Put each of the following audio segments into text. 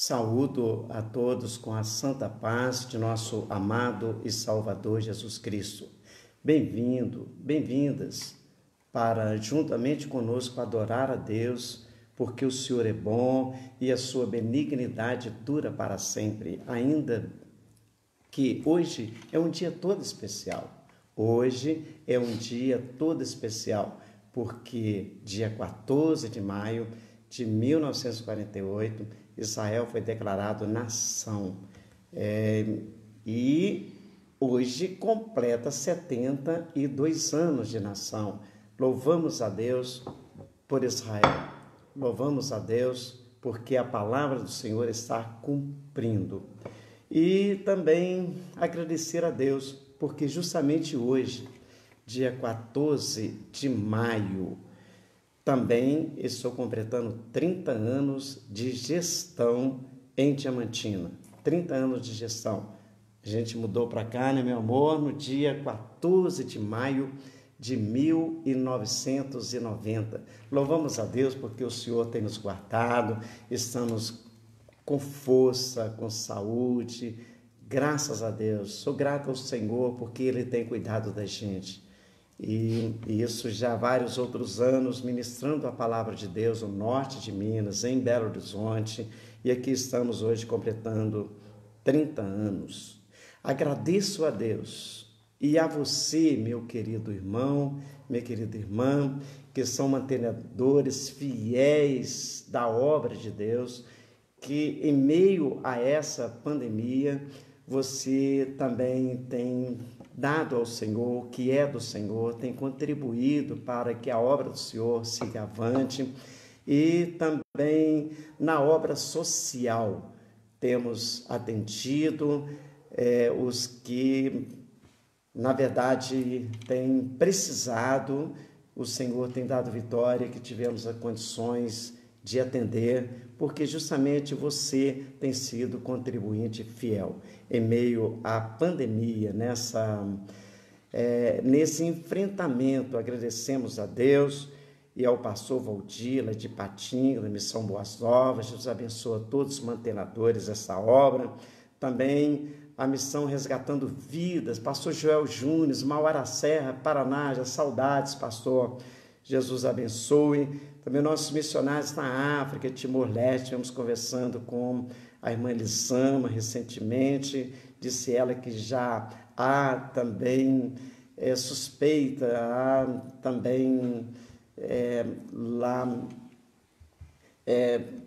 Saúdo a todos com a santa paz de nosso amado e Salvador Jesus Cristo. Bem-vindo, bem-vindas para juntamente conosco adorar a Deus, porque o Senhor é bom e a sua benignidade dura para sempre, ainda que hoje é um dia todo especial. Hoje é um dia todo especial, porque dia 14 de maio de 1948, Israel foi declarado nação. E hoje completa 72 anos de nação. Louvamos a Deus por Israel. Louvamos a Deus porque a palavra do Senhor está cumprindo. E também agradecer a Deus, porque justamente hoje, dia 14 de maio, também estou completando 30 anos de gestão em Diamantina. 30 anos de gestão. A gente mudou para cá, né, meu amor, no dia 14 de maio de 1990. Louvamos a Deus porque o Senhor tem nos guardado, estamos com força, com saúde, graças a Deus. Sou grato ao Senhor porque Ele tem cuidado da gente. E isso já há vários outros anos, ministrando a palavra de Deus no norte de Minas, em Belo Horizonte, e aqui estamos hoje completando 30 anos. Agradeço a Deus e a você, meu querido irmão, minha querida irmã, que são mantenedores fiéis da obra de Deus, que em meio a essa pandemia, você também tem dado ao Senhor, que é do Senhor, tem contribuído para que a obra do Senhor siga avante. E também na obra social, temos atendido os que, na verdade, têm precisado. O Senhor tem dado vitória, que tivemos as condições de atender, porque justamente você tem sido contribuinte fiel em meio à pandemia, nesse enfrentamento. Agradecemos a Deus e ao pastor Valdila de Patinga, da Missão Boas Novas. Deus abençoa todos os mantenedores dessa obra. Também a missão Resgatando Vidas, pastor Joel Júnior, Mauara Serra, Paraná, já saudades, pastor. Jesus abençoe. Também nossos missionários na África, Timor-Leste, estivemos conversando com a irmã Elisama recentemente, disse ela que já há também suspeita, há também lá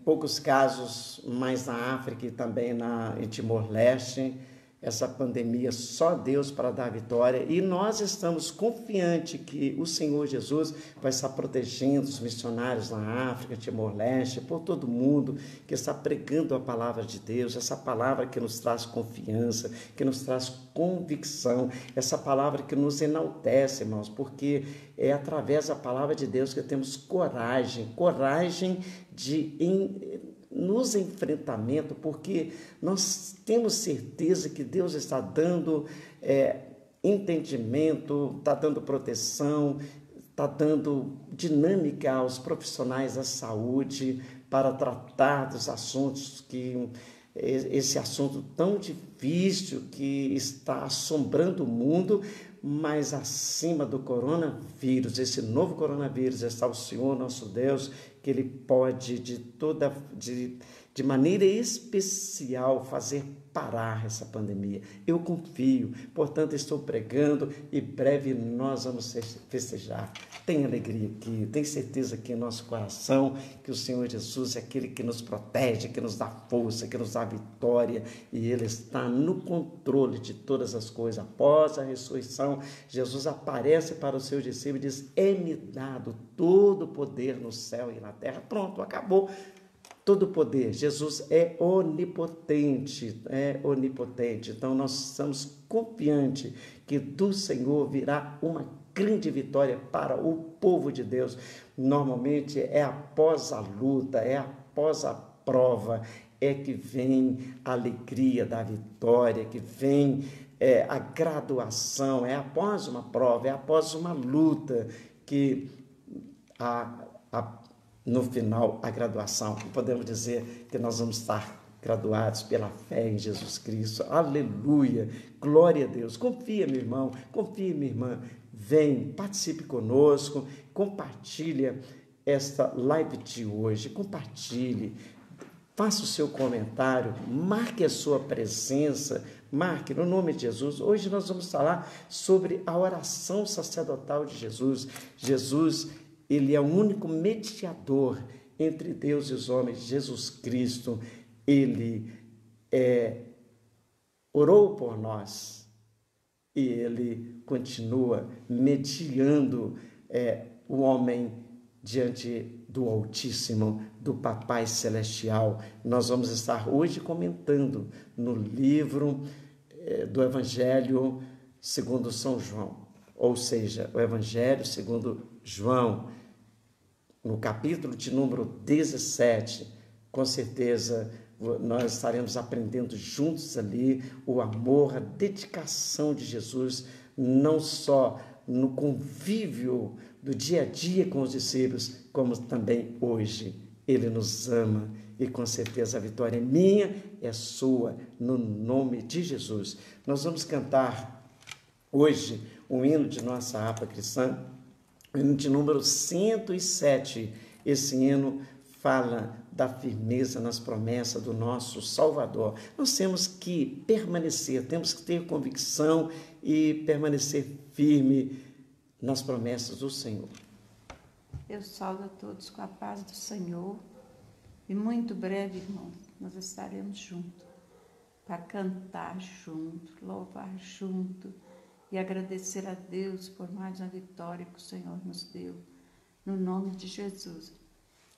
poucos casos mais na África e também em Timor-Leste. Essa pandemia, só Deus para dar vitória, e nós estamos confiantes que o Senhor Jesus vai estar protegendo os missionários na África, Timor-Leste, por todo mundo que está pregando a palavra de Deus, essa palavra que nos traz confiança, que nos traz convicção, essa palavra que nos enaltece, irmãos, porque é através da palavra de Deus que temos coragem nos enfrentamentos, porque nós temos certeza que Deus está dando entendimento, está dando proteção, está dando dinâmica aos profissionais da saúde para tratar dos assuntos esse assunto tão difícil que está assombrando o mundo, mas acima do coronavírus, esse novo coronavírus, está o Senhor nosso Deus, que Ele pode de maneira especial fazer parar essa pandemia. Eu confio, portanto estou pregando e breve nós vamos festejar. Tem alegria aqui, tem certeza aqui em nosso coração que o Senhor Jesus é aquele que nos protege, que nos dá força, que nos dá vitória, e Ele está no controle de todas as coisas. Após a ressurreição, Jesus aparece para os seus discípulos e diz: é-me dado todo o poder no céu e na terra. Pronto, acabou. Todo o poder. Jesus é onipotente, Então nós estamos confiantes que do Senhor virá uma grande vitória para o povo de Deus. Normalmente é após a luta, é após a prova, é que vem a alegria da vitória, que vem a graduação, é após uma prova, é após uma luta que no final, a graduação, podemos dizer que nós vamos estar graduados pela fé em Jesus Cristo. Aleluia! Glória a Deus! Confia, meu irmão, confia, minha irmã. Vem, participe conosco, compartilha esta live de hoje, compartilhe, faça o seu comentário, marque a sua presença, marque no nome de Jesus. Hoje nós vamos falar sobre a oração sacerdotal de Jesus. Jesus, ele é o único mediador entre Deus e os homens. Jesus Cristo, ele orou por nós e ele continua mediando o homem diante do Altíssimo, do Papai Celestial. Nós vamos estar hoje comentando no livro do Evangelho segundo São João, ou seja, o Evangelho segundo João, no capítulo de número 17. Com certeza nós estaremos aprendendo juntos ali o amor, a dedicação de Jesus, não só no convívio do dia a dia com os discípulos, como também hoje. Ele nos ama e com certeza a vitória é minha, é sua, no nome de Jesus. Nós vamos cantar hoje o hino de nossa harpa cristã, o hino de número 107. Esse hino fala da firmeza nas promessas do nosso Salvador. Nós temos que permanecer, temos que ter convicção e permanecer firme nas promessas do Senhor. Eu saúdo a todos com a paz do Senhor e muito breve, irmãos, nós estaremos juntos para cantar junto, louvar junto e agradecer a Deus por mais uma vitória que o Senhor nos deu, no nome de Jesus.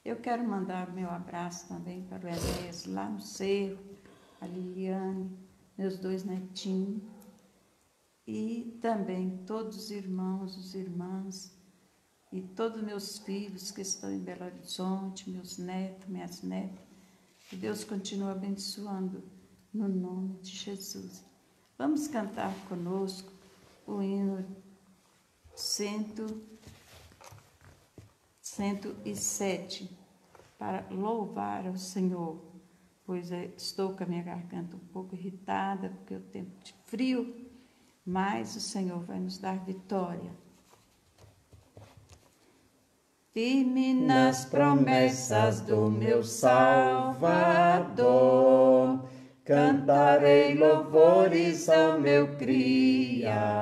Eu quero mandar meu abraço também para o Enéas, lá no Cerro, a Liliane, meus 2 netinhos, e também todos os irmãos, as irmãs, e todos meus filhos que estão em Belo Horizonte, meus netos, minhas netas. Que Deus continue abençoando no nome de Jesus. Vamos cantar conosco o hino 107, para louvar ao Senhor, pois estou com a minha garganta um pouco irritada, porque é o tempo de frio, mas o Senhor vai nos dar vitória. Firme nas promessas do meu Salvador, cantarei louvores ao meu Criador.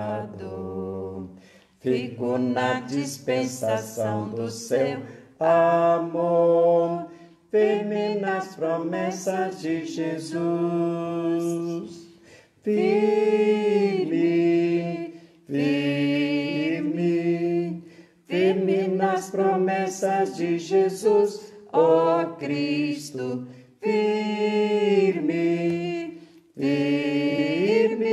Fico na dispensação do seu amor, firme nas promessas de Jesus. Firme, firme, firme nas promessas de Jesus, ó Cristo. Firme, firme,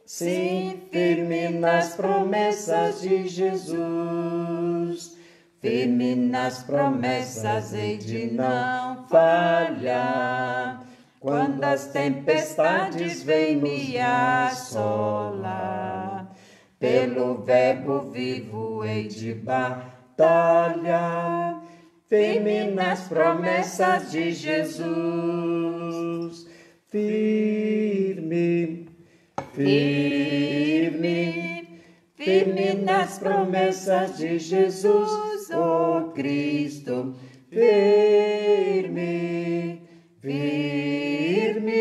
sim, firme nas promessas de Jesus. Firme nas promessas, hei de não falhar. Quando as tempestades vêm me assolar, pelo verbo vivo hei de batalhar. Firme nas promessas de Jesus. Firme, firme, firme nas promessas de Jesus, ó Cristo. Firme, firme,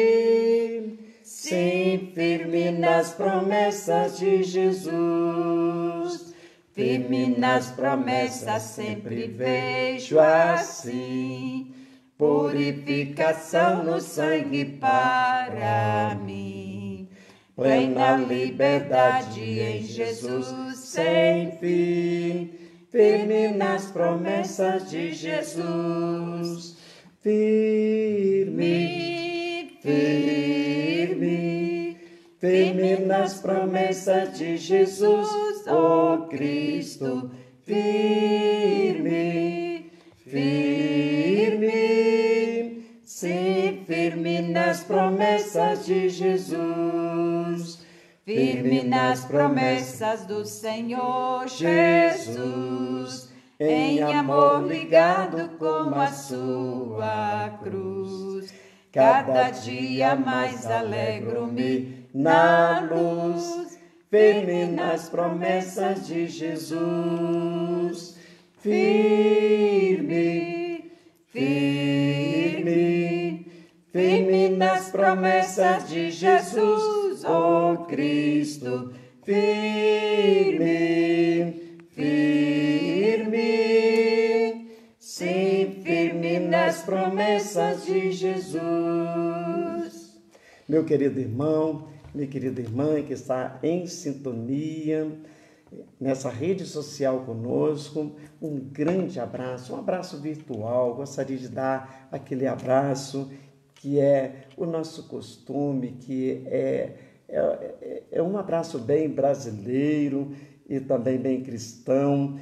sim, firme nas promessas de Jesus. Firme nas promessas sempre vejo assim, purificação no sangue para mim. Plena liberdade em Jesus sem fim, firme nas promessas de Jesus. Firme, firme, firme nas promessas de Jesus, ó Cristo. Firme, firme, sim, firme nas promessas de Jesus. Firme nas promessas do Senhor Jesus, em amor ligado como a sua cruz. Cada dia mais alegro-me na luz, firme nas promessas de Jesus. Firme, firme, firme nas promessas de Jesus, ó Cristo. Firme, firme, sim, firme nas promessas de Jesus. Meu querido irmão, minha querida irmã que está em sintonia nessa rede social conosco, um grande abraço, um abraço virtual. Gostaria de dar aquele abraço que é o nosso costume, que é um abraço bem brasileiro e também bem cristão.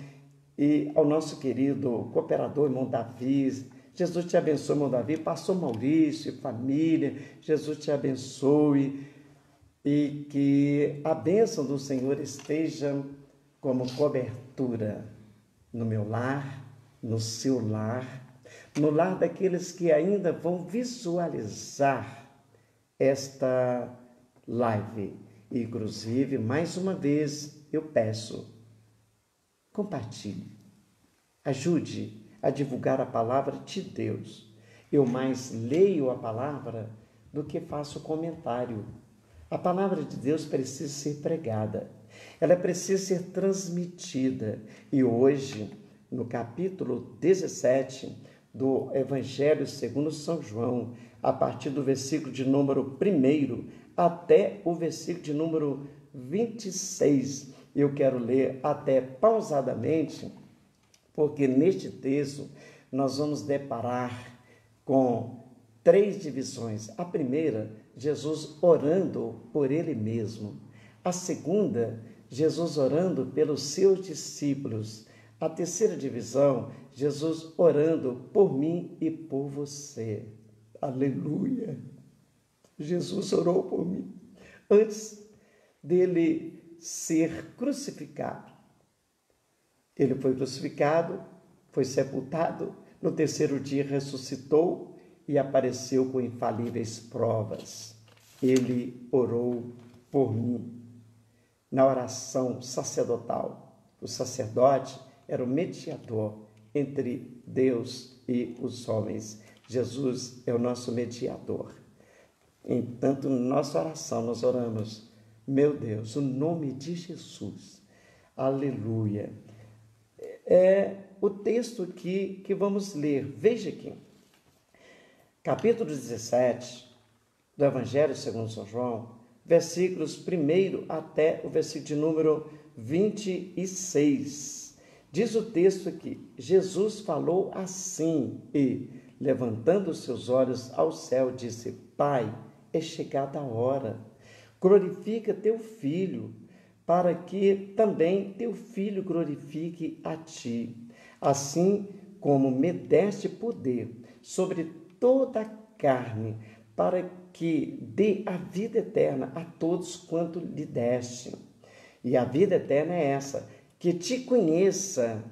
E ao nosso querido cooperador, irmão Davi, Jesus te abençoe, irmão Davi, pastor Maurício, família, Jesus te abençoe e que a bênção do Senhor esteja como cobertura no meu lar, no seu lar, no lar daqueles que ainda vão visualizar esta live. Inclusive, mais uma vez, eu peço, compartilhe, ajude a divulgar a palavra de Deus. Eu mais leio a palavra do que faço comentário. A palavra de Deus precisa ser pregada, ela precisa ser transmitida. E hoje, no capítulo 17 do Evangelho segundo São João, a partir do versículo de número 1 até o versículo de número 26, eu quero ler até pausadamente, porque neste texto nós vamos deparar com 3 divisões. A primeira, Jesus orando por ele mesmo. A segunda, Jesus orando pelos seus discípulos. A terceira divisão, Jesus orando por mim e por você. Aleluia! Jesus orou por mim antes dele ser crucificado. Ele foi crucificado, foi sepultado, no terceiro dia ressuscitou e apareceu com infalíveis provas. Ele orou por mim. Na oração sacerdotal, o sacerdote era o mediador entre Deus e os homens. Jesus é o nosso mediador. Entanto, na nossa oração, nós oramos, meu Deus, o nome de Jesus. Aleluia. É o texto que vamos ler. Veja aqui. Capítulo 17 do Evangelho segundo São João, versículos 1 até o versículo de número 26. Diz o texto aqui, Jesus falou assim e, levantando os seus olhos ao céu, disse, Pai, é chegada a hora, glorifica teu Filho, para que também teu Filho glorifique a ti, assim como me deste poder sobre toda a carne, para que dê a vida eterna a todos quanto lhe deste. E a vida eterna é essa, que te conheçam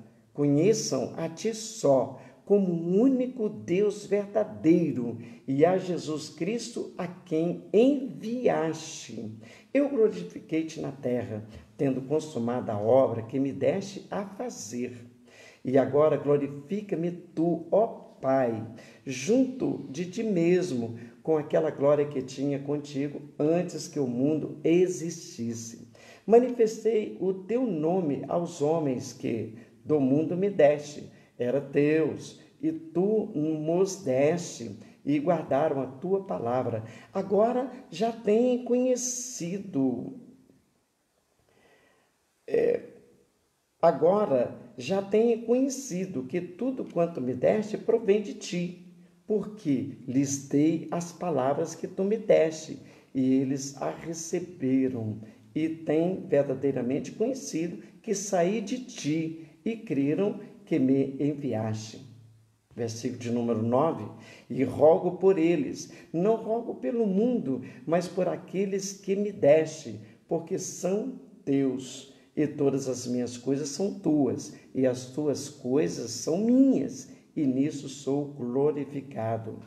a ti só, como o único Deus verdadeiro, e a Jesus Cristo a quem enviaste. Eu glorifiquei-te na terra, tendo consumado a obra que me deste a fazer. E agora glorifica-me tu, ó Pai, junto de ti mesmo, com aquela glória que tinha contigo antes que o mundo existisse. Manifestei o teu nome aos homens que do mundo me deste, era teus, e tu nos deste, e guardaram a tua palavra. Agora já têm conhecido, que tudo quanto me deste provém de ti, porque lhes dei as palavras que tu me deste, e eles a receberam, e têm verdadeiramente conhecido que saí de ti, e creram que me enviaste. Versículo de número 9, e rogo por eles, não rogo pelo mundo, mas por aqueles que me deste, porque são teus, e todas as minhas coisas são tuas, e as tuas coisas são minhas, e nisso sou glorificado.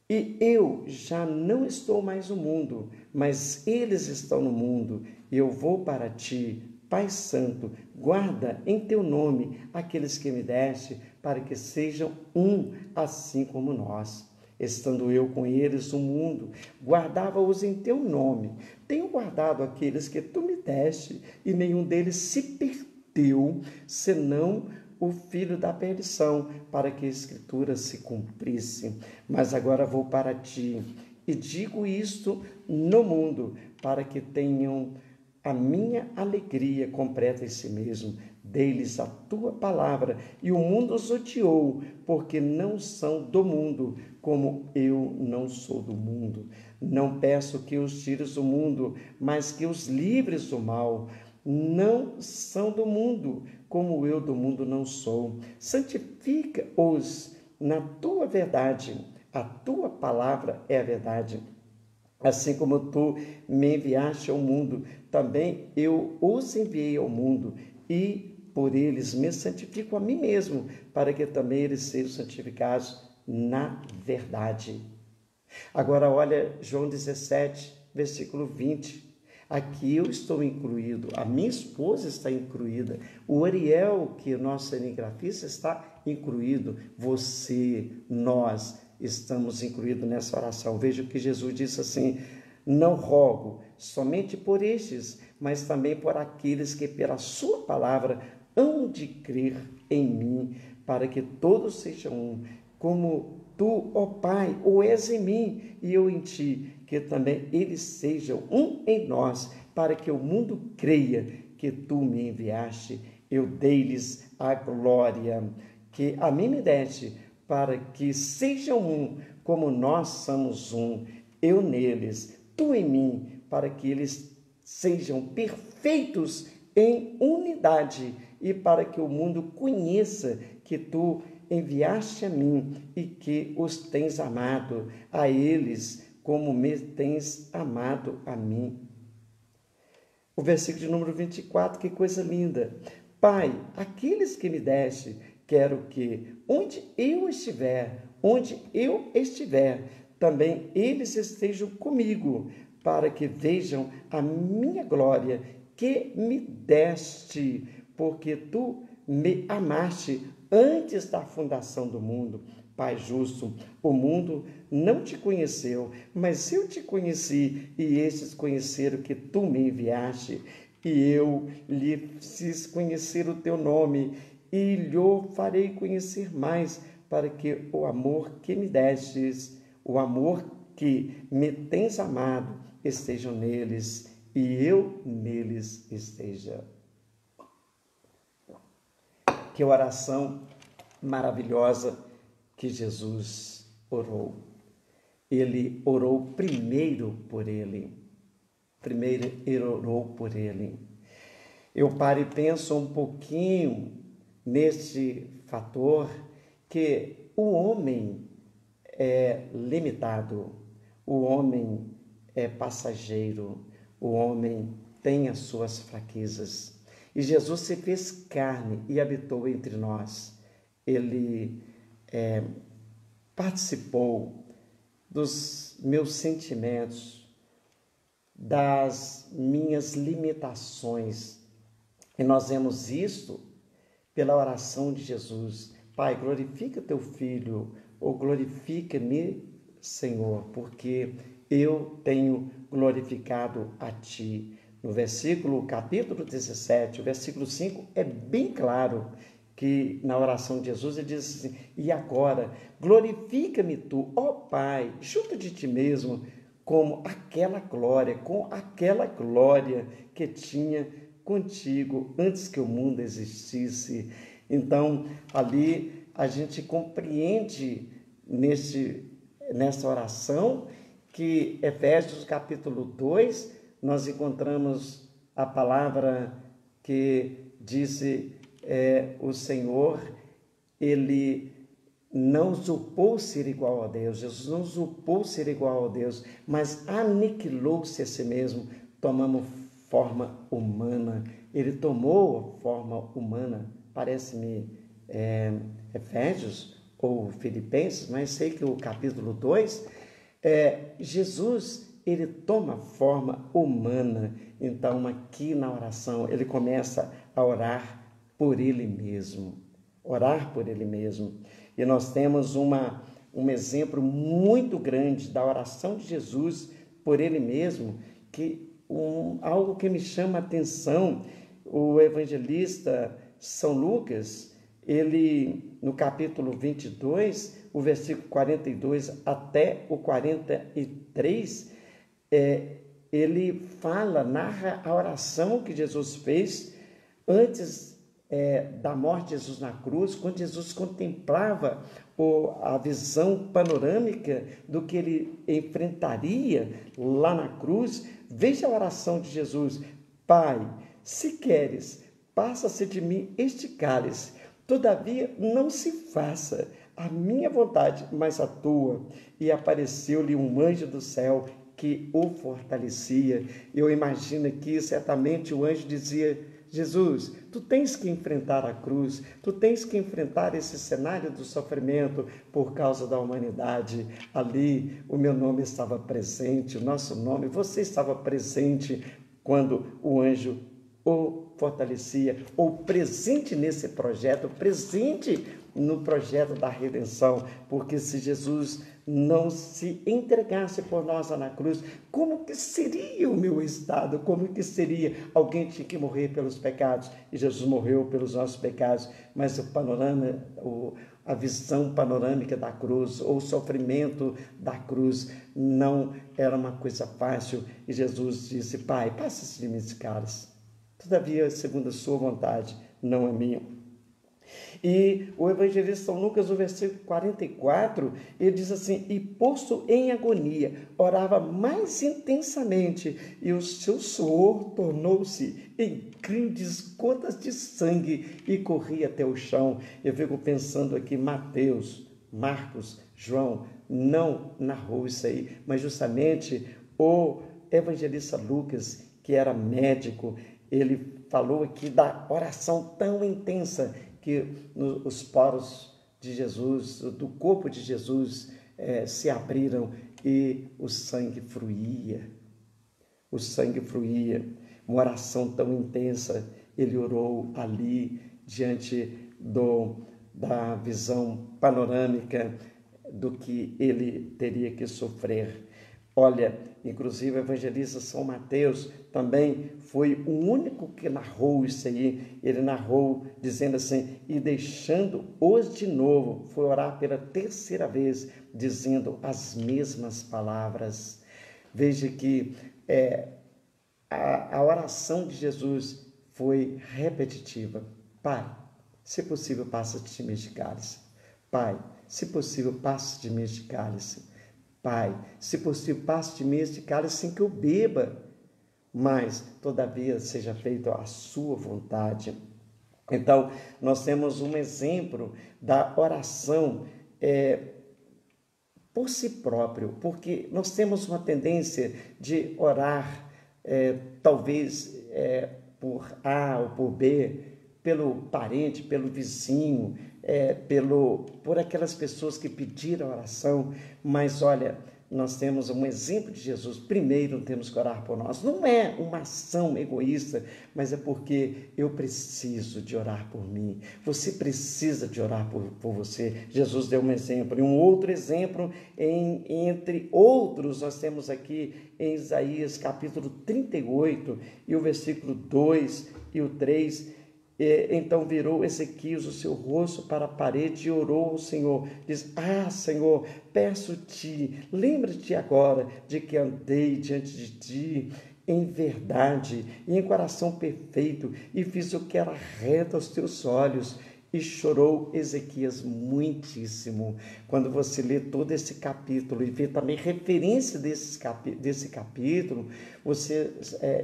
E eu já não estou mais no mundo, mas eles estão no mundo, e eu vou para ti. Pai Santo, guarda em teu nome aqueles que me deste, para que sejam um, assim como nós. Estando eu com eles no mundo, guardava-os em teu nome. Tenho guardado aqueles que tu me deste, e nenhum deles se perdeu, senão o filho da perdição, para que a Escritura se cumprisse. Mas agora vou para ti, e digo isto no mundo, para que tenham a minha alegria completa em si mesmo. Dei-lhes a tua palavra, e o mundo os odiou, porque não são do mundo, como eu não sou do mundo. Não peço que os tires do mundo, mas que os livres do mal. Não são do mundo, como eu do mundo não sou. Santifica-os na tua verdade. A tua palavra é a verdade. Assim como tu me enviaste ao mundo, também eu os enviei ao mundo, e por eles me santifico a mim mesmo, para que também eles sejam santificados na verdade. Agora olha João 17, versículo 20. Aqui eu estou incluído, a minha esposa está incluída, o Ariel, que é o nosso cinegrafista, está incluído, você, nós estamos incluídos nessa oração. Veja que Jesus disse assim: não rogo somente por estes, mas também por aqueles que pela sua palavra hão de crer em mim, para que todos sejam um, como tu, ó Pai, o és em mim e eu em ti, que também eles sejam um em nós, para que o mundo creia que tu me enviaste. Eu dei-lhes a glória que a mim me deste, para que sejam um, como nós somos um, eu neles, tu em mim, para que eles sejam perfeitos em unidade, e para que o mundo conheça que tu enviaste a mim e que os tens amado a eles, como me tens amado a mim. O versículo de número 24, que coisa linda. Pai, aqueles que me deste, quero que onde eu estiver, também eles estejam comigo, para que vejam a minha glória que me deste, porque tu me amaste antes da fundação do mundo. Pai justo, o mundo não te conheceu, mas eu te conheci, e estes conheceram que tu me enviaste, e eu lhe fiz conhecer o teu nome, e lhe farei conhecer mais, para que o amor que me destes, o amor que me tens amado, estejam neles, e eu neles esteja. Que oração maravilhosa que Jesus orou. Ele orou primeiro por ele. Primeiro ele orou por ele. Eu paro e penso um pouquinho neste fator que o homem é limitado, o homem é passageiro, o homem tem as suas fraquezas. E Jesus se fez carne e habitou entre nós. Ele participou dos meus sentimentos, das minhas limitações. E nós vemos isto pela oração de Jesus. Pai, glorifica teu Filho, ou glorifica-me, Senhor, porque eu tenho glorificado a ti. No capítulo 17, o versículo 5, é bem claro que na oração de Jesus ele diz assim: e agora glorifica-me tu, ó Pai, junto de ti mesmo, com aquela glória que tinha contigo antes que o mundo existisse. Então, ali a gente compreende nessa oração que Efésios capítulo 2, nós encontramos a palavra que diz o Senhor, ele não usurpou ser igual a Deus, Jesus não usurpou ser igual a Deus, mas aniquilou-se a si mesmo, tomando forma humana. Ele tomou a forma humana, parece-me Efésios, ou Filipenses, mas sei que o capítulo 2, Jesus, ele toma forma humana. Então, aqui na oração, ele começa a orar por ele mesmo. Orar por ele mesmo. E nós temos um exemplo muito grande da oração de Jesus por ele mesmo, algo que me chama a atenção. O evangelista São Lucas, ele, no capítulo 22, o versículo 42 até o 43, ele narra a oração que Jesus fez antes da morte de Jesus na cruz, quando Jesus contemplava a visão panorâmica do que ele enfrentaria lá na cruz. Veja a oração de Jesus: Pai, se queres, passa-se de mim este cálice, todavia não se faça a minha vontade, mas a tua. E apareceu-lhe um anjo do céu que o fortalecia. Eu imagino que certamente o anjo dizia: Jesus, tu tens que enfrentar a cruz, tu tens que enfrentar esse cenário do sofrimento por causa da humanidade. Ali o meu nome estava presente, o nosso nome, você estava presente quando o anjo o fortalecia, ou presente nesse projeto, presente no projeto da redenção, porque se Jesus não se entregasse por nós lá na cruz, como que seria o meu estado? Como que seria? Alguém tinha que morrer pelos pecados, e Jesus morreu pelos nossos pecados, mas a visão panorâmica da cruz, ou o sofrimento da cruz, não era uma coisa fácil, e Jesus disse: Pai, passa-se de mim esse cálice, todavia, segundo a sua vontade, não a minha. E o evangelista São Lucas, no versículo 44, ele diz assim: e posto em agonia, orava mais intensamente, e o seu suor tornou-se em grandes gotas de sangue e corria até o chão. Eu fico pensando aqui, Mateus, Marcos, João não narrou isso aí, mas justamente o evangelista Lucas, que era médico, ele falou aqui da oração tão intensa que os poros de Jesus, do corpo de Jesus, se abriram e o sangue fluía. O sangue fluía. Uma oração tão intensa, ele orou ali diante da visão panorâmica do que ele teria que sofrer. Olha, inclusive o evangelista São Mateus também foi o único que narrou isso aí. Ele narrou dizendo assim: e deixando-os de novo, foi orar pela terceira vez, dizendo as mesmas palavras. Veja que a oração de Jesus foi repetitiva. Pai, se possível, passa de mim este cálice. Pai, se possível, passa de mim este cálice. Pai, se possível, passe de mim este cálice sem que eu beba, mas, todavia, seja feita a sua vontade. Então, nós temos um exemplo da oração por si próprio, porque nós temos uma tendência de orar, talvez por A ou por B, pelo parente, pelo vizinho, por aquelas pessoas que pediram oração, mas olha, nós temos um exemplo de Jesus. Primeiro temos que orar por nós. Não é uma ação egoísta, mas é porque eu preciso de orar por mim. Você precisa de orar por você. Jesus deu um exemplo. E um outro exemplo, entre outros, nós temos aqui em Isaías capítulo 38, e o versículo 2 e o 3. Então virou Ezequias o seu rosto para a parede e orou ao Senhor. Diz: Senhor, peço-te, lembra-te agora de que andei diante de ti em verdade e em coração perfeito, e fiz o que era reto aos teus olhos. E chorou Ezequias muitíssimo. Quando você lê todo esse capítulo e vê também referência desse capítulo, você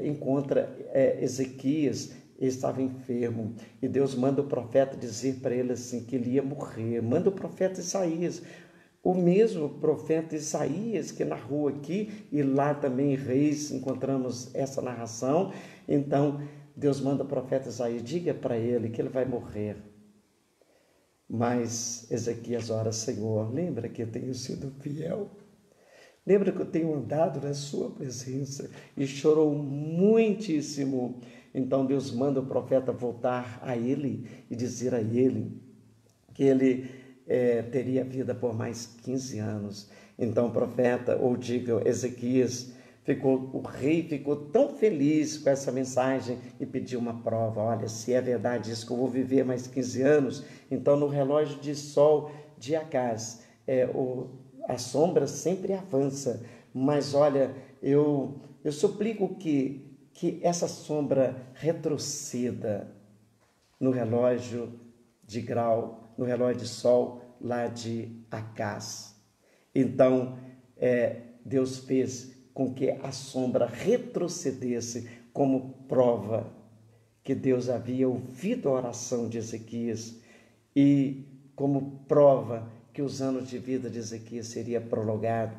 encontra Ezequias. Ele estava enfermo, e Deus manda o profeta dizer para ele assim, que ele ia morrer. Manda o profeta Isaías, o mesmo profeta Isaías que narrou aqui, e lá também em Reis encontramos essa narração. Então Deus manda o profeta Isaías: diga para ele que ele vai morrer. Mas Ezequias ora: Senhor, lembra que eu tenho sido fiel, lembra que eu tenho andado na sua presença, e chorou muitíssimo. Então Deus manda o profeta voltar a ele e dizer a ele que ele teria vida por mais 15 anos. Então o profeta, ou diga, Ezequias, o rei ficou tão feliz com essa mensagem e pediu uma prova. Olha, se é verdade isso que eu vou viver mais 15 anos, então no relógio de sol de Acaz, a sombra sempre avança, mas olha, eu suplico que essa sombra retroceda no relógio de grau, no relógio de sol lá de Acaz. Então, Deus fez com que a sombra retrocedesse como prova que Deus havia ouvido a oração de Ezequias e como prova que os anos de vida de Ezequias seria prorrogado,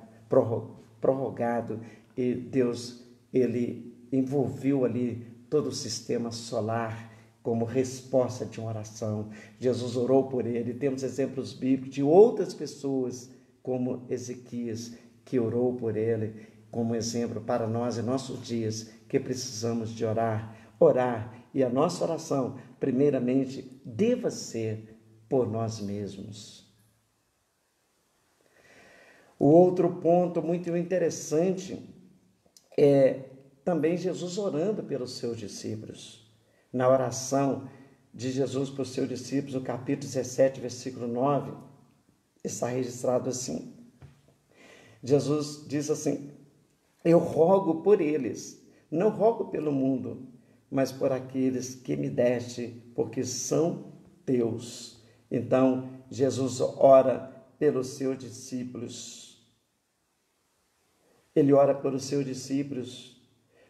e Deus, ele envolveu ali todo o sistema solar como resposta de uma oração. Jesus orou por ele. Temos exemplos bíblicos de outras pessoas como Ezequias, que orou por ele, como exemplo para nós em nossos dias, que precisamos de orar, e a nossa oração, primeiramente, deva ser por nós mesmos. O outro ponto muito interessante é também Jesus orando pelos seus discípulos. Na oração de Jesus para os seus discípulos, no capítulo 17, versículo 9, está registrado assim. Jesus diz assim: eu rogo por eles, não rogo pelo mundo, mas por aqueles que me deste, porque são teus. Então, Jesus ora pelos seus discípulos. Ele ora pelos seus discípulos.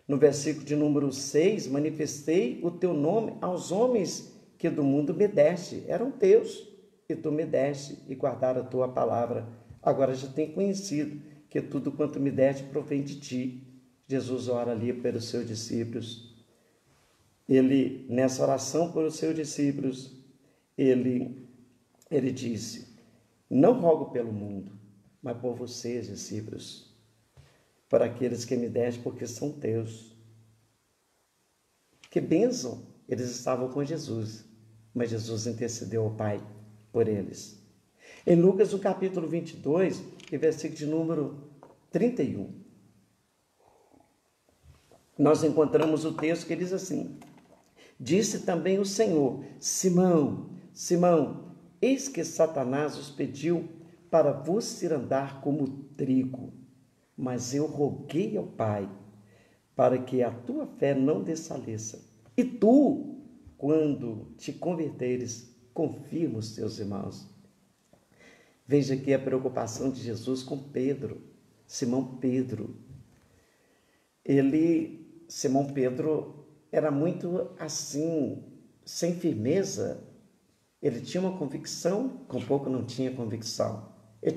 No versículo de número 6, manifestei o teu nome aos homens que do mundo me deste. Eram teus, e tu me deste, e guardaram a tua palavra. Agora já tem conhecido que tudo quanto me deste provém de ti. Jesus ora ali pelos seus discípulos. Ele, nessa oração pelos seus discípulos, ele disse: não rogo pelo mundo, mas por vocês, discípulos, para aqueles que me deste, porque são teus. Que bênção! Eles estavam com Jesus, mas Jesus intercedeu ao Pai por eles. Em Lucas, no capítulo 22, e versículo de número 31, nós encontramos o texto que diz assim: disse também o Senhor: Simão, Simão, eis que Satanás os pediu para vos cirandar como trigo, mas eu roguei ao Pai para que a tua fé não desfaleça. E tu, quando te converteres, confirma os teus irmãos. Veja aqui a preocupação de Jesus com Pedro, Simão Pedro. Simão Pedro era muito assim, sem firmeza. Ele tinha uma convicção, com pouco não tinha convicção. Ele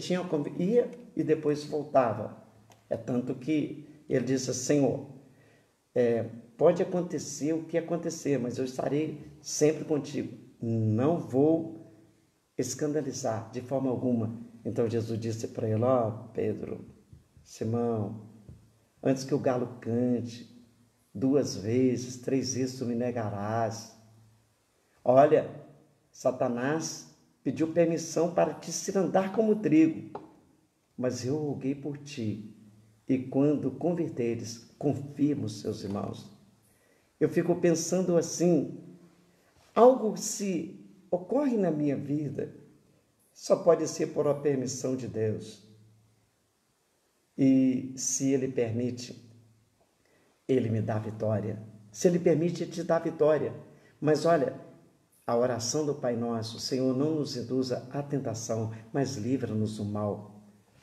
ia e depois voltava. É tanto que ele disse: Senhor, pode acontecer o que acontecer, mas eu estarei sempre contigo. Não vou escandalizar de forma alguma. Então Jesus disse para ele: Pedro, Simão, antes que o galo cante 2 vezes, 3 vezes tu me negarás. Olha, Satanás pediu permissão para te cirandar como trigo, mas eu roguei por ti, e quando converteres, confirma os seus irmãos. Eu fico pensando assim: algo se ocorre na minha vida, só pode ser por uma permissão de Deus. E se Ele permite, Ele me dá vitória. Se Ele permite, Ele te dá vitória. Mas olha, a oração do Pai Nosso: Senhor, não nos induza à tentação, mas livra-nos do mal.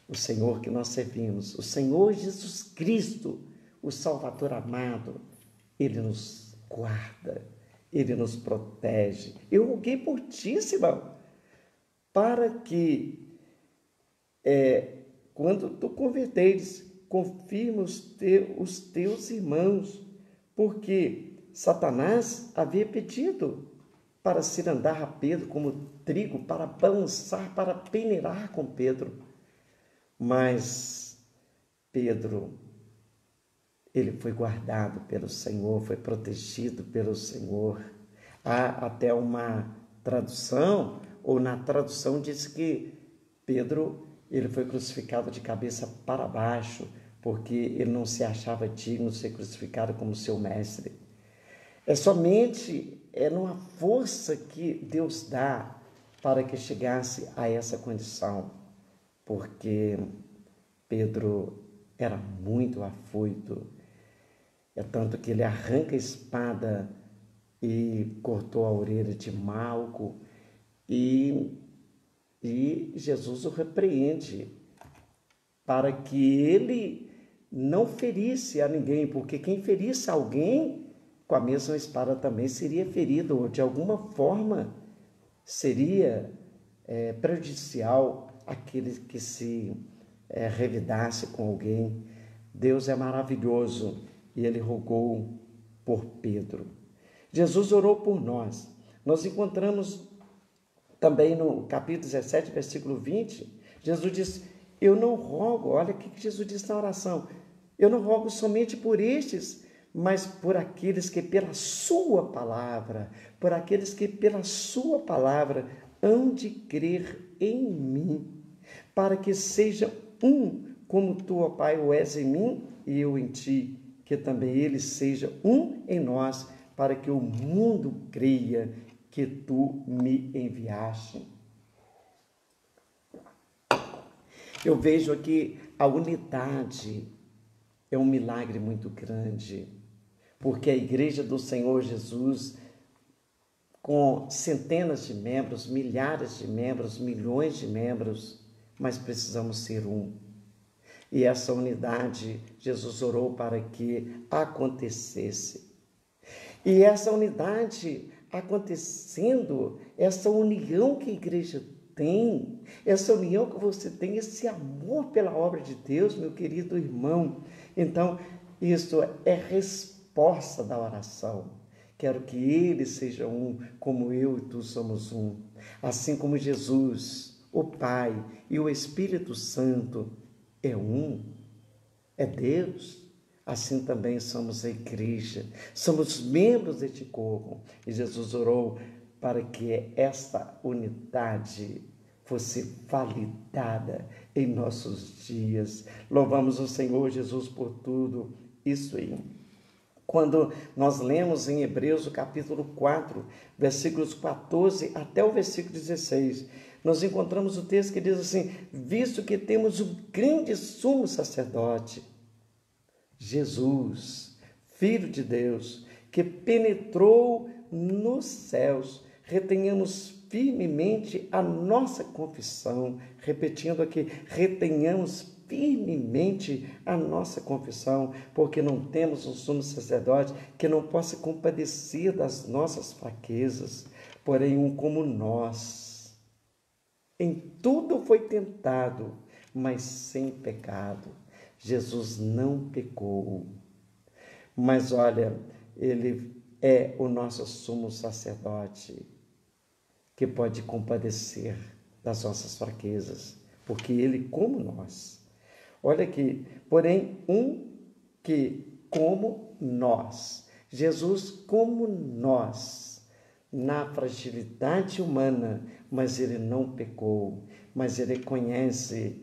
O Senhor que nós servimos, o Senhor Jesus Cristo, o Salvador amado, Ele nos guarda, Ele nos protege. Eu roguei por ti, Simão, para que quando tu converteres, confirma os teus irmãos, porque Satanás havia pedido para cirandar a Pedro como trigo para balançar, para peneirar com Pedro. Mas Pedro, ele foi guardado pelo Senhor, foi protegido pelo Senhor. Há até uma tradução, ou na tradução diz que Pedro, ele foi crucificado de cabeça para baixo, porque ele não se achava digno de ser crucificado como seu mestre. É numa força que Deus dá para que chegasse a essa condição, porque Pedro era muito afoito, é tanto que ele arranca a espada e cortou a orelha de Malco, e Jesus o repreende para que ele não ferisse a ninguém, porque quem ferisse alguém com a mesma espada também seria ferido, ou de alguma forma seria prejudicial àquele que se revidasse com alguém. Deus é maravilhoso e ele rogou por Pedro. Jesus orou por nós. Nós encontramos também no capítulo 17, versículo 20, Jesus diz: eu não rogo, olha o que Jesus disse na oração, eu não rogo somente por estes, mas por aqueles que pela sua palavra, hão de crer em mim, para que seja um, como tu, ó Pai, o és em mim e eu em ti, que também eles sejam um em nós, para que o mundo creia que tu me enviaste. Eu vejo aqui a unidade é um milagre muito grande, porque a igreja do Senhor Jesus, com centenas de membros, milhares de membros, milhões de membros, mas precisamos ser um. E essa unidade, Jesus orou para que acontecesse. E essa unidade acontecendo, essa união que a igreja tem, essa união que você tem, esse amor pela obra de Deus, meu querido irmão. Então, isso é resposta da oração. Quero que ele seja um, como eu e tu somos um. Assim como Jesus, o Pai e o Espírito Santo é um, é Deus. Assim também somos a igreja, somos membros deste corpo. E Jesus orou para que esta unidade fosse validada em nossos dias. Louvamos o Senhor Jesus por tudo isso aí. Quando nós lemos em Hebreus, o capítulo 4, versículos 14 até o versículo 16, nós encontramos o texto que diz assim: visto que temos um grande sumo sacerdote, Jesus, Filho de Deus, que penetrou nos céus, retenhamos firmemente a nossa confissão. Repetindo aqui, retenhamos firmemente a nossa confissão, porque não temos um sumo sacerdote que não possa compadecer das nossas fraquezas, porém um como nós. Em tudo foi tentado, mas sem pecado. Jesus não pecou, mas olha, ele é o nosso sumo sacerdote, que pode compadecer das nossas fraquezas, porque ele como nós. Olha aqui, porém um que como nós, Jesus como nós, na fragilidade humana, mas ele não pecou, mas ele conhece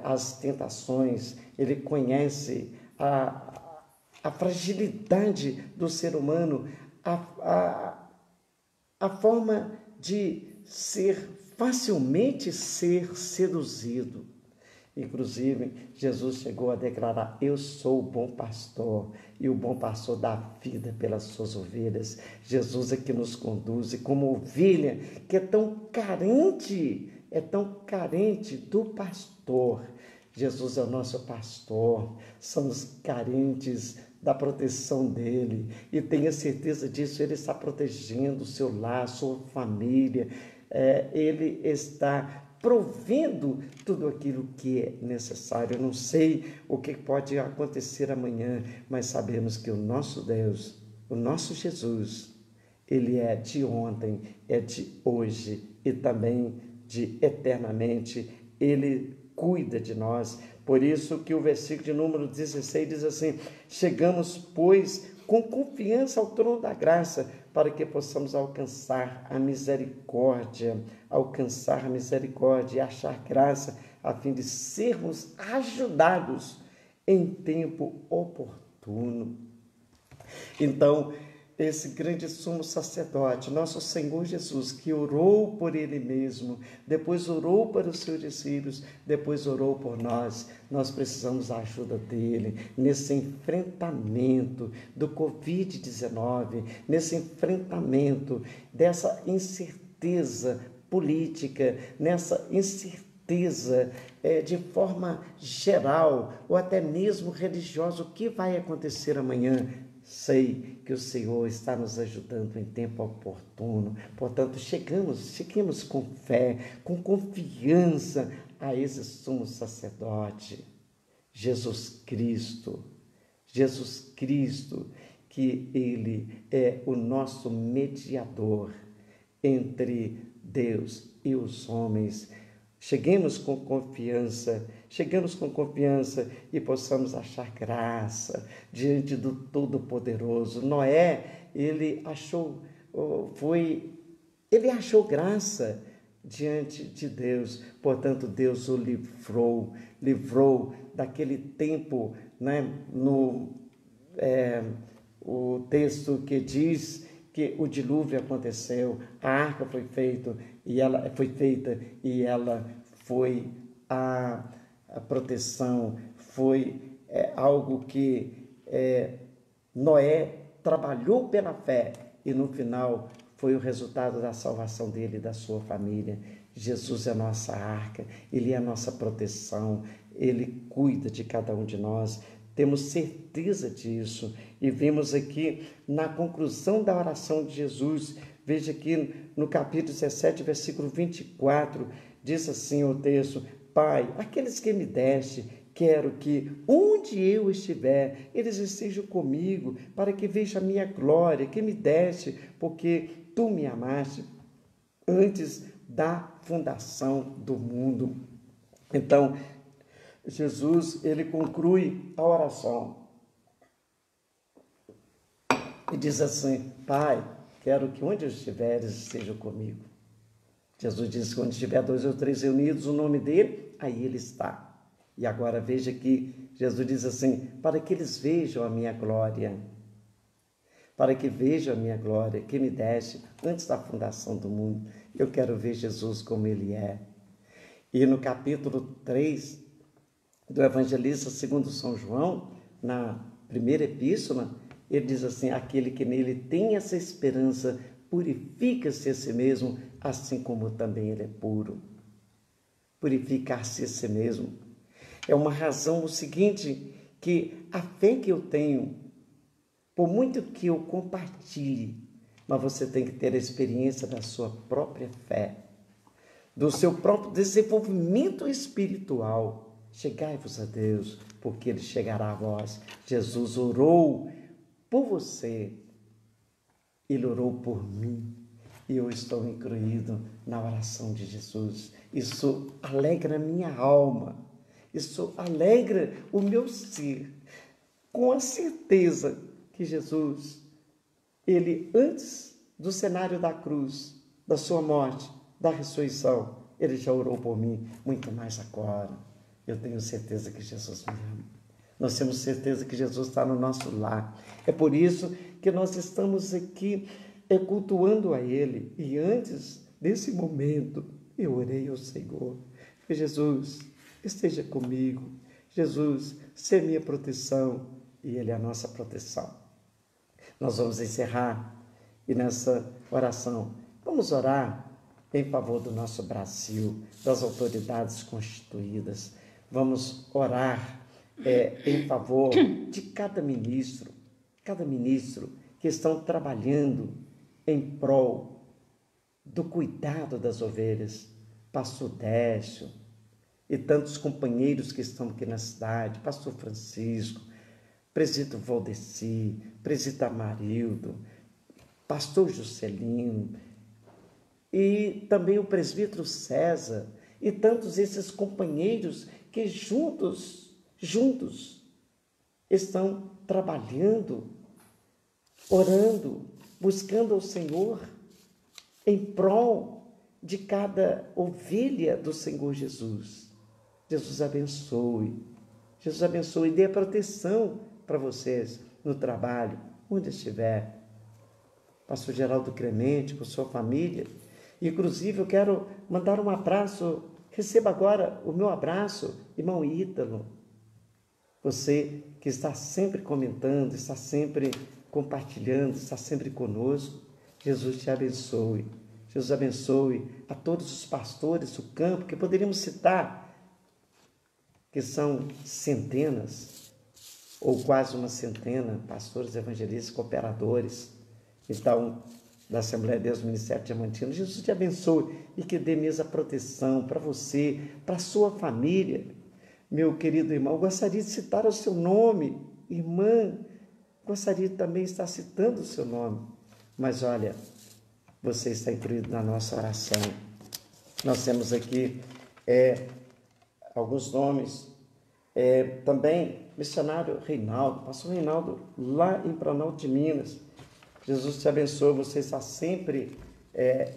as tentações, ele conhece a fragilidade do ser humano, a forma de facilmente ser seduzido. Inclusive, Jesus chegou a declarar: eu sou o bom pastor, e o bom pastor dá vida pelas suas ovelhas. Jesus é que nos conduz, e como ovelha que é tão carente do pastor. Jesus é o nosso pastor, somos carentes da proteção dele, e tenha certeza disso, ele está protegendo o seu lar, sua família, ele está provendo tudo aquilo que é necessário. Eu não sei o que pode acontecer amanhã, mas sabemos que o nosso Deus, o nosso Jesus, Ele é de ontem, é de hoje e também de eternamente. Ele cuida de nós. Por isso que o versículo de número 16 diz assim: chegamos, pois, com confiança ao trono da graça, para que possamos alcançar a misericórdia e achar graça, a fim de sermos ajudados em tempo oportuno. Então, esse grande sumo sacerdote, nosso Senhor Jesus, que orou por ele mesmo, depois orou para os seus discípulos, depois orou por nós. Nós precisamos da ajuda dele nesse enfrentamento do Covid-19, nesse enfrentamento dessa incerteza política, nessa incerteza de forma geral ou até mesmo religiosa. O que vai acontecer amanhã? Sei que o Senhor está nos ajudando em tempo oportuno. Portanto, cheguemos com fé, com confiança a esse sumo sacerdote, Jesus Cristo, que Ele é o nosso mediador entre Deus e os homens. Cheguemos com confiança e possamos achar graça diante do Todo-Poderoso. Noé, ele achou graça diante de Deus. Portanto, Deus o livrou daquele tempo, né? O texto que diz que o dilúvio aconteceu, a arca foi feita e ela foi a proteção, foi algo que Noé trabalhou pela fé e no final foi o resultado da salvação dele e da sua família. Jesus é a nossa arca, Ele é a nossa proteção, Ele cuida de cada um de nós. Temos certeza disso e vimos aqui na conclusão da oração de Jesus, veja aqui no capítulo 17, versículo 24, diz assim o texto: Pai, aqueles que me deste, quero que onde eu estiver, eles estejam comigo, para que veja a minha glória, que me deste, porque tu me amaste antes da fundação do mundo. Então, Jesus, ele conclui a oração e diz assim: Pai, quero que onde eu estiver, eles estejam comigo. Jesus disse que onde estiver 2 ou 3 reunidos, o nome dele, aí ele está. E agora veja que Jesus diz assim: para que eles vejam a minha glória, que me deste antes da fundação do mundo. Eu quero ver Jesus como ele é. E no capítulo 3 do Evangelista segundo São João, na primeira epístola, ele diz assim: aquele que nele tem essa esperança purifica-se a si mesmo, assim como também ele é puro. Purificar-se a si mesmo é uma razão o seguinte, que a fé que eu tenho, por muito que eu compartilhe, mas você tem que ter a experiência da sua própria fé, do seu próprio desenvolvimento espiritual. Chegai-vos a Deus, porque Ele chegará a vós. Jesus orou por você, Ele orou por mim, e eu estou incluído na oração de Jesus. Isso alegra a minha alma, isso alegra o meu ser, com a certeza que Jesus, Ele antes do cenário da cruz, da sua morte, da ressurreição, Ele já orou por mim, muito mais agora. Eu tenho certeza que Jesus me ama. Nós temos certeza que Jesus está no nosso lar. É por isso que nós estamos aqui cultuando a Ele. E antes desse momento, eu orei ao Senhor: Jesus, esteja comigo. Jesus, seja minha proteção. E Ele é a nossa proteção. Nós vamos encerrar e nessa oração vamos orar em favor do nosso Brasil, das autoridades constituídas. Vamos orar em favor de cada ministro que estão trabalhando em prol do cuidado das ovelhas. Pastor Décio e tantos companheiros que estão aqui na cidade, Pastor Francisco, Presbítero Valdeci, Presbítero Amarildo, pastor Juscelino, e também o presbítero César, e tantos esses companheiros que juntos estão trabalhando, orando, buscando ao Senhor em prol de cada ovelha do Senhor Jesus. Jesus abençoe, e dê proteção para vocês no trabalho, onde estiver. Pastor Geraldo Clemente, com sua família. Inclusive, eu quero mandar um abraço, receba agora o meu abraço, irmão Ítalo. Você que está sempre comentando, está sempre compartilhando, está sempre conosco. Jesus te abençoe. Jesus abençoe a todos os pastores do campo, que poderíamos citar, que são centenas, ou quase uma centena, pastores, evangelistas, cooperadores, então, da Assembleia de Deus, Ministério Diamantino. Jesus te abençoe e que dê mesma proteção para você, para a sua família. Meu querido irmão, gostaria de citar o seu nome, irmã, gostaria também de estar citando o seu nome, mas olha, você está incluído na nossa oração. Nós temos aqui alguns nomes, também missionário Reinaldo, pastor Reinaldo, lá em Planalto de Minas. Jesus te abençoe, você está sempre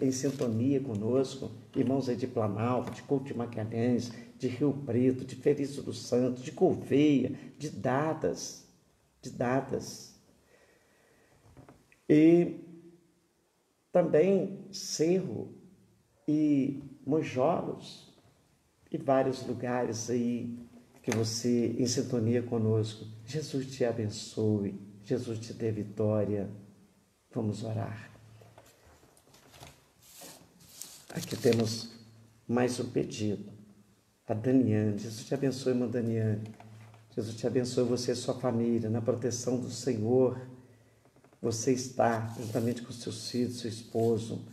em sintonia conosco, irmãos aí de Planalto, de Couto de Magalhães, de Rio Preto, de Feliz dos Santos, de Gouveia, de Datas, e também Cerro e Monjolos, e vários lugares aí que você em sintonia conosco. Jesus te abençoe, Jesus te dê vitória. Vamos orar. Aqui temos mais um pedido. A Daniane. Jesus te abençoe, irmã Daniane. Jesus te abençoe você e sua família, na proteção do Senhor. Você está juntamente com seus filhos, seu esposo,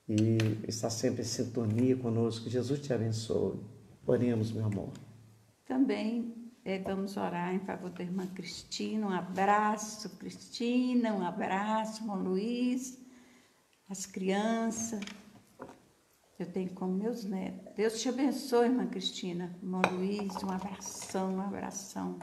e está sempre em sintonia conosco. Jesus te abençoe. Oremos, meu amor. Também vamos orar em favor da irmã Cristina. Um abraço, Cristina. Um abraço, irmão Luiz. As crianças. Eu tenho como meus netos. Deus te abençoe, irmã Cristina. Irmão Luiz, um abração.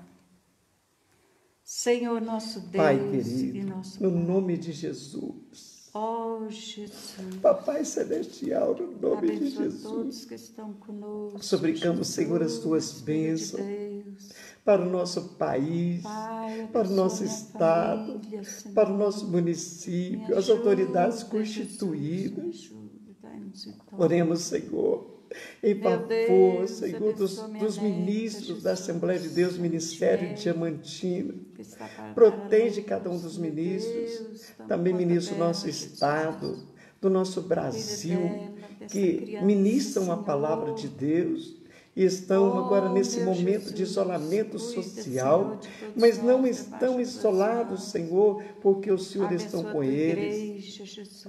Senhor, nosso Deus, Pai querido, e nosso no Pai. nome de Jesus. Oh, Jesus. Papai Celestial, no nome de Jesus. Todos que estão conosco. Suplicamos, Senhor, as tuas bênçãos para o nosso país, Pai, para o nosso estado, família, para o nosso município, as autoridades constituídas. Oremos, Senhor, em favor, Senhor, dos ministros da Assembleia de Deus, Ministério Diamantino. Protege cada um dos ministros, também ministro do nosso estado, do nosso Brasil, que ministram a palavra de Deus e estão agora nesse momento de isolamento social, mas não estão isolados, Senhor, porque o Senhor está com eles.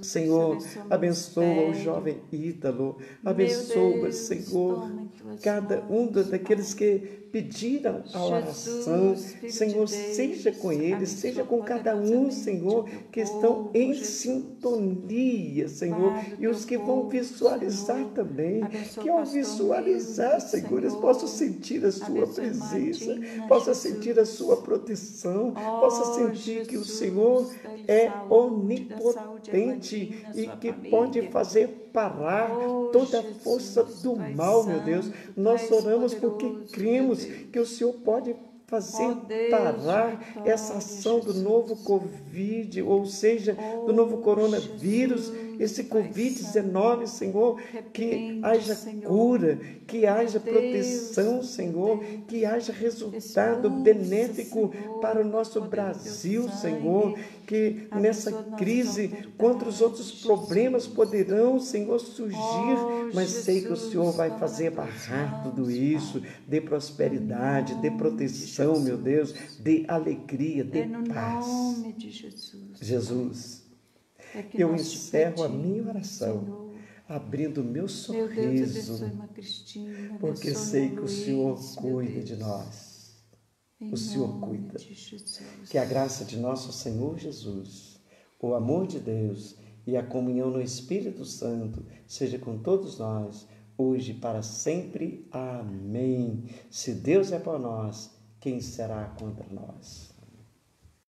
Senhor, abençoa o jovem Ítalo, abençoa, Senhor, cada um daqueles que pediram a oração. Senhor, seja com eles, seja com cada um, Senhor, que estão em sintonia, Senhor, e os que vão visualizar também, que ao visualizar, Senhor, eles possam sentir a sua presença, possam sentir a sua proteção, possam sentir que o Senhor é onipotente e que pode fazer parar toda a força do mal, meu Deus. Nós oramos porque cremos que o Senhor pode fazer parar essa ação do novo Covid, ou seja, do novo coronavírus, esse Covid-19, Senhor, que haja cura, que haja proteção, Senhor, que haja resultado benéfico para o nosso Brasil, Senhor, que nessa crise, contra os outros problemas poderão, Senhor, surgir, mas sei que o Senhor vai fazer barrar tudo isso, dê prosperidade, dê proteção, meu Deus, dê alegria, dê paz. Jesus, eu encerro a minha oração, abrindo meu sorriso, porque sei que o Senhor cuida de nós. O Senhor cuida. Que a graça de nosso Senhor Jesus, o amor de Deus e a comunhão no Espírito Santo seja com todos nós, hoje e para sempre. Amém. Se Deus é por nós, quem será contra nós?